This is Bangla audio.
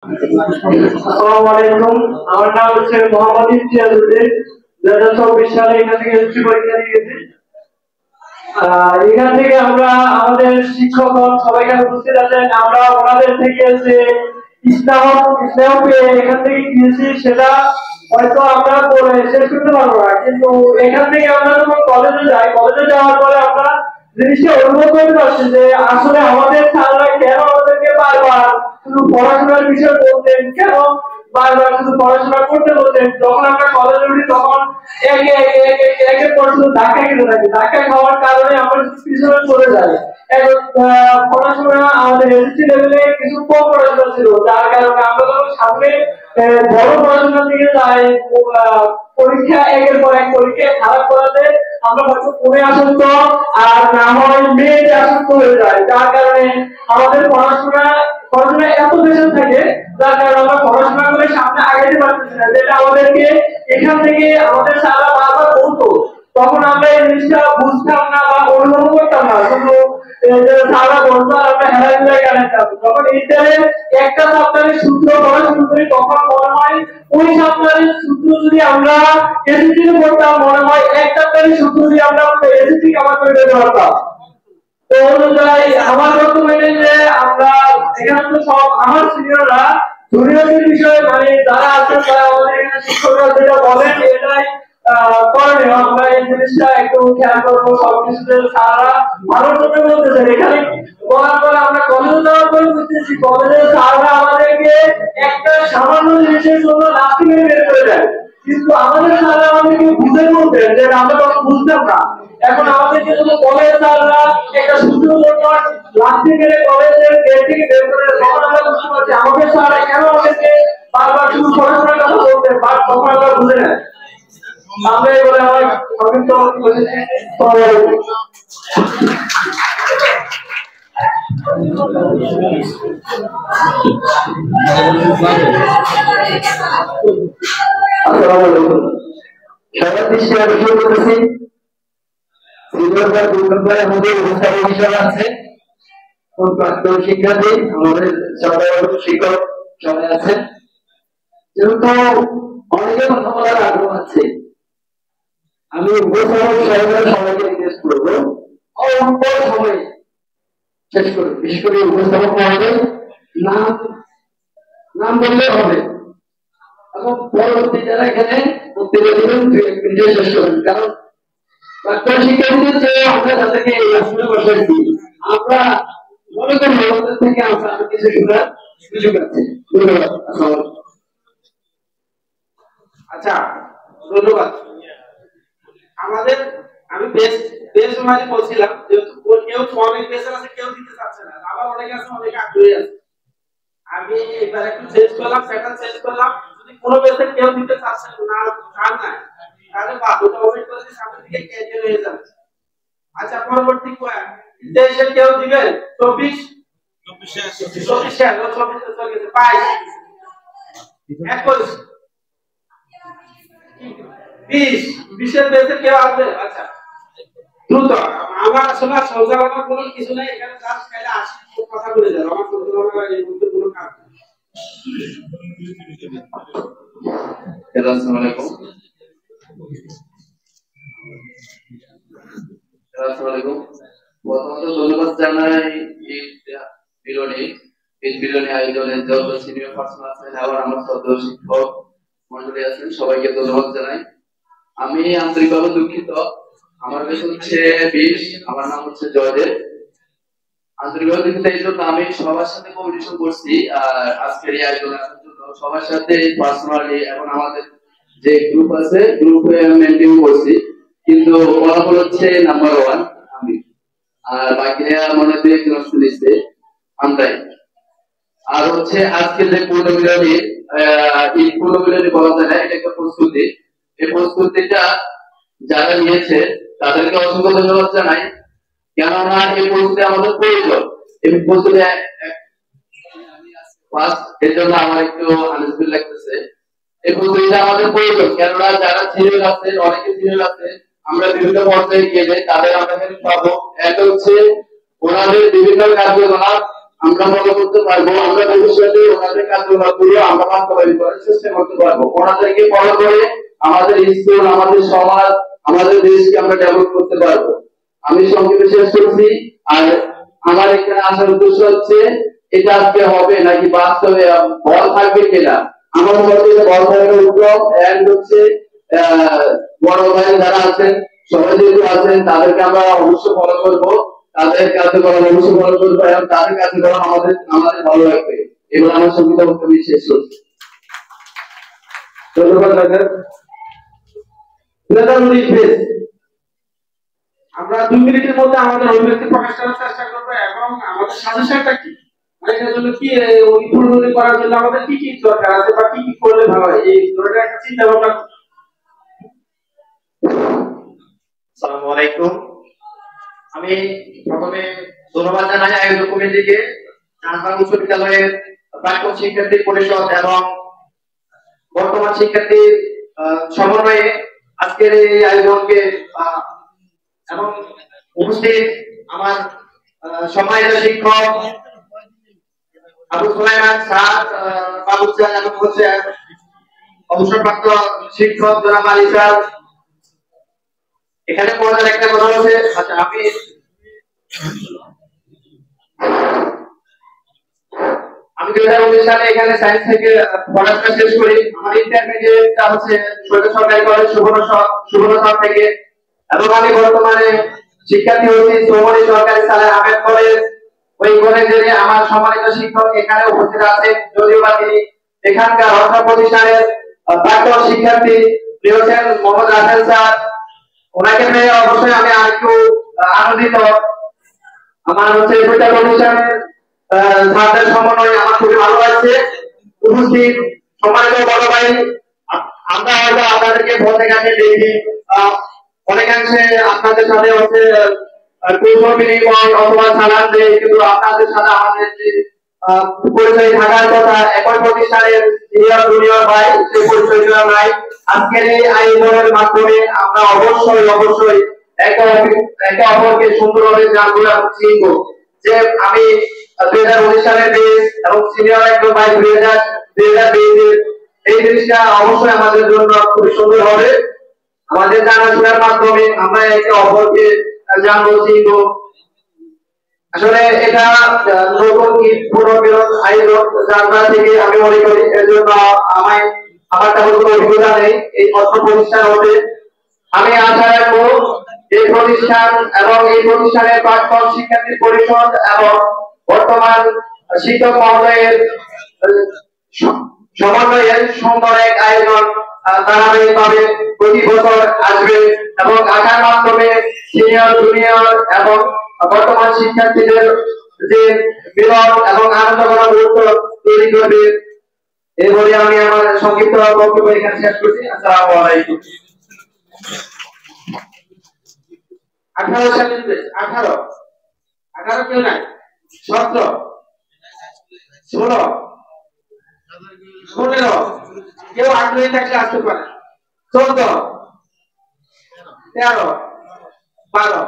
আসসালামু আলাইকুম। আমার নাম হচ্ছে মোহাম্মদ ইমতিয়াজউদ্দিন। 2024 সালে এখান থেকে এসএসসি পরীক্ষা দিয়েছি। এখান থেকে আমরা আমাদের শিক্ষকগণ সবাই এখানে উপস্থিত আছেন। আমরা ওনাদের থেকে যে ইসলাম পেয়ে এখান থেকে গিয়েছি, সেটা হয়তো আমরা পড়ে শেষ করতে পারবো না, কিন্তু এখান থেকে আমরা যখন কলেজে যাই, কলেজে যাওয়ার পরে আমরা জিনিসটা অনুভব করতে পারছি যে আসলে আমাদের স্যাররা কেন আমাদেরকে বারবার শুধু পড়াশোনার বিষয় বলতেন, কেন বারবার শুধু পড়াশোনা করতে বলতেন। যখন আমরা কলেজে উঠি তখন একের পর শুধু ধাক্কা খেতে থাকি, ধাক্কা খাওয়ার কারণে আমরা পিছনে চলে যাই। এখন পড়াশোনা আমাদের এসএসসি লেভেলে কিছু কম পড়াশোনা ছিল, যার কারণে আমরা যখন সামনে বড় পড়াশোনার দিকে যাই, পরীক্ষা একের পর এক পরীক্ষা খারাপ করাতে আমরা হয়তো পড়ে আসক্ত, আর না হয় মেয়েতে আসক্ত হয়ে যায়, যার কারণে আমাদের পড়াশোনা এত বেশি থাকে, যার কারণে আমরা পড়াশোনা করে সামনে আগাইতে পারতেছি না, যেটা আমাদেরকে এখান থেকে আমাদের স্যাররা বারবার বলতো। তখন আমরা এই জিনিসটা বুঝতাম না বা অনুভব করতাম না, শুধু স্যাররা বলতো আর আমরা হেলাধুলায় কাটাতাম। যখন ইন্টারে একটা সাবজেক্টের সূত্র পড়া শুরু করি, তখন মনে হয় ওই সাবজেক্টের সূত্র যদি আমরা এসএসসি তে পড়তাম, মনে হয় এক সাবজেক্টের সূত্র যদি আমরা এসএসসি কভার করে দিতে পারতাম। তো অনুযায়ী আমার বর্তমানে যে আমরা এখানে তো সব আমার সিনিয়ররা জুনিয়রদের বিষয়ে মানে যারা আছেন তারা আমাদের এখানে শিক্ষকরা যেটা বলেন এটাই করণীয়। আমরা এই জিনিসটা একটু খেয়াল করবো, সবকিছুতে স্যাররা ভালোর জন্য বলতেছেন। এখানে বলার পরে আমরা কলেজে যাওয়ার পরে বুঝতেছি কলেজের স্যাররা আমাদেরকে একটা সামান্য জিনিসের জন্য লাথি মেরে বের করে দেয়, কিন্তু আমাদের স্যাররা আমাদেরকে বুঝে বলতেন যে আমরা তখন বুঝতাম না। এখন আমাদেরকে যদি কলেজ স্যাররা একটা সূত্র জন্য লাথি মেরে কলেজের গেট থেকে বের করে দেয়, তখন আমরা বুঝতে পারছি আমাদের স্যাররা কেন আমাদেরকে বারবার শুধু পড়াশোনার কথা বলতেন, বাট তখন আমরা বুঝে নেয়। আমরা এগুলো আমার সংক্ষিপ্ত সারা বিশ্বে আবিষ্কার করেছি আছে প্রাক্তন শিক্ষার্থী, আমাদের শিক্ষক সবাই আছে। যেহেতু অনেকে কথা বলার আগ্রহ আছে, আমি সবাইকে রিকোয়েস্ট করবো অল্প সময় শেষ করুন। বিশেষ করে উপস্থাপক মহোদয় নাম বললে হবে, এবং পরবর্তী যারা এখানে বক্তৃতা দিবেন শেষ করবেন। কারণ প্রাক্তন শিক্ষার্থীদের যে আমরা তাদেরকে এই আসনে বসাইছি, আমরা মনে করি আমাদের থেকে আমরা কিছু শোনার সুযোগ আছে। ধন্যবাদ। আচ্ছা, ধন্যবাদ। আমাদের আমি বেশ মানে বলছিলাম, যেহেতু কেউ অনেক বেশি আছে, কেউ দিতে চাচ্ছে না, আবার অনেকে আছে অনেক আগ্রহী আছে। আমি এবার একটু চেঞ্জ করলাম, সেটা চেঞ্জ করলাম। যদি কোনো বেশে কেউ দিতে চাচ্ছে না, চান না, তাহলে বাধ্যতা ওয়েট করে সামনে দিকে ক্যারিয়ার হয়ে যাবে। আচ্ছা, পরবর্তী দেশে কেউ দিবেন 24 20 বেশে কেউ আসবে? আচ্ছা, দ্রুত। আমার আসলে সৌজালানোর কোনো কিছু নেই, এখানে জাস্ট খাইলে আসি কথা বলে যাবো। আমার সৌজালানোর এই মুহূর্তে কোনো কাজ নেই। আসসালামু আলাইকুম। প্রথমত ধন্যবাদ জানাই এই মিলনী আয়োজনের যত সিনিয়র পার্সন আছেন এবং আমার শ্রদ্ধেয় শিক্ষক মন্ডলী আছেন, সবাইকে ধন্যবাদ জানাই। আমি আন্তরিকভাবে দুঃখিত, আমার বেশ হচ্ছে 20, আমার নাম হচ্ছে জয়দেব। আন্তরিকভাবে দুঃখিত এই জন্য আমি সবার সাথে কম্পিটিশন করছি, আর আজকের এই আয়োজনে আসার জন্য সবার সাথে পার্সোনালি এখন আমাদের যে গ্রুপ আছে গ্রুপে মেনটেন করছি, কিন্তু ফলাফল হচ্ছে নাম্বার 1 আমি, আর বাকিরা মনে হয় একজন লিস্টে আমরাই। আর হচ্ছে আজকে যে পূর্ণমিলনী বলা যায় না, এটা একটা প্রস্তুতি। এই প্রস্তুতিটা যারা নিয়েছে তাদেরকে অসংখ্য ধন্যবাদ জানাই, কেননা এই প্রস্তুতি আমাদের প্রয়োজন। এই প্রস্তুতি এর জন্য আমার একটু আনন্দ লাগতেছে। এই প্রস্তুতিটা আমাদের প্রয়োজন, কেননা যারা সিনিয়র আছে, অনেকে সিনিয়র আছে, আমরা বিভিন্ন পর্যায়ে গেলে তাদের আমরা পাবো। এটা হচ্ছে ওনাদের বিভিন্ন কার্যকলাপ আমরা মনে করতে পারবো, আমরা ভবিষ্যতে ওনাদের কার্যকলাপগুলো আমরা বাস্তবায়ন করার চেষ্টা করতে পারবো। ওনাদেরকে ফলো করে আমাদের স্কুল, আমাদের সমাজ, আমাদের দেশকে আমরা ডেভেলপ করতে পারবো। আমি সংক্ষেপে শেষ করছি। আর আমার এখানে আসার উদ্দেশ্য হচ্ছে এটা আজকে হবে নাকি বাস্তবে বল থাকবে কিনা, আমার মতে বল থাকবে উত্তম। এন্ড হচ্ছে বড় ভাই যারা আছেন সবাই যেহেতু আছেন তাদেরকে আমরা অবশ্যই ফলো করবো, তাদের কার্যক্রম অবশ্যই ফলো করবো এবং তাদের কার্যক্রম আমাদের আমাদের ভালো লাগবে। এগুলো আমার সংক্ষিপ্ত বক্তব্য শেষ করছি। ধন্যবাদ। আমরা 2 মিনিটের মধ্যে আমাদের অভিব্যক্তি প্রকাশ করার চেষ্টা করবো এবং আমাদের সাজেশনটা কি, মানে এটার জন্য কি ইমপ্রুভ করার জন্য আমাদের কি কি দরকার আছে বা কি কি করলে ভালো হয়, এই ধরনের একটা চিন্তা ভাবনা। আসসালামু আলাইকুম। আমি প্রথমে ধন্যবাদ জানাই আয়োজক কমিটিকে, চাঁদবাগ উচ্চ বিদ্যালয়ের প্রাক্তন শিক্ষার্থী পরিষদ এবং বর্তমান শিক্ষার্থী সমন্বয়ে আজকের এই আয়োজনকে এবং উপস্থিত আমার সম্মানিত শিক্ষক আবু সুলাইমান স্যার, বাবুজান এবং হচ্ছে অবসরপ্রাপ্ত শিক্ষক জনাব আলী স্যার। এখানে পড়ার একটা কথা হচ্ছে, আচ্ছা আমি 2019 সালে এখানে সায়েন্স থেকে পড়াশোনা শেষ করি। আমার ইন্টারমিডিয়েটটা হচ্ছে সরকারি কলেজ সুবর্ণ থেকে, এবং আমি বর্তমানে শিক্ষার্থী হচ্ছি চৌমনি সরকারি সালের আহমেদ কলেজ। ওই কলেজের আমার সম্মানিত শিক্ষক এখানে উপস্থিত আছেন, যদিও বা তিনি এখানকার অর্থ প্রতিষ্ঠানের প্রাক্তন শিক্ষার্থী হচ্ছেন মোহাম্মদ রাসেল স্যার। ওনাকে পেয়ে অবশ্যই আমি আরেকটু আনন্দিত। আমার হচ্ছে দুইটা প্রতিষ্ঠানের ছাত্রদের সমন্বয় আমার খুবই ভালো লাগছে। উপস্থিত সম্মানিত বড় ভাই, আমরা হয়তো আপনাদেরকে বলতে গেছে দেখি অনেকাংশে আপনাদের সাথে হচ্ছে কৌশল বিনিময় অথবা সালাম দেয়, কিন্তু আপনাদের সাথে আমাদের যে পরিচয় থাকার কথা, একই প্রতিষ্ঠানের সিনিয়র জুনিয়র ভাই, সেই পরিচয়টা নাই। আজকের এই আয়োজনের মাধ্যমে আমরা অবশ্যই একে অপরকে সুন্দরভাবে জানবো এবং চিনবো। যে আমি 2019 সালের বেস এবং সিনিয়র একজন ভাই 2020 এই জিনিসটা অবশ্যই আমাদের জন্য খুবই সুন্দর হবে। আমাদের জানাশোনার মাধ্যমে আমরা একে অপরকে জানবো, চিনবো। আসলে এটা নতুন পুনর্মিলন আয়োজন যার থেকে আমি মনে করি, এর জন্য আমার তেমন কোনো অভিজ্ঞতা নেই এই অর্থ প্রতিষ্ঠান হতে। আমি আশা রাখবো এই প্রতিষ্ঠান এবং এই প্রতিষ্ঠানের প্রাক্তন শিক্ষার্থী পরিষদ এবং বর্তমান শিক্ষক মহোদয়ের সমন্বয়ে সুন্দর এক আয়োজন ধারাবাহিকভাবে প্রতি বছর আসবে এবং আসার মাধ্যমে সিনিয়র জুনিয়র এবং বর্তমান শিক্ষার্থীদের যে মিলন এবং আনন্দ করার মুহূর্ত তৈরি করবে। এই বলে আমি আমার সংক্ষিপ্ত বক্তব্য এখানে শেষ করছি। আসসালামু আলাইকুম। 18 সালে 18 কেউ নাই, 17 16 15 কেউ আগ্রহী থাকলে আসতে পারে, 14 13 12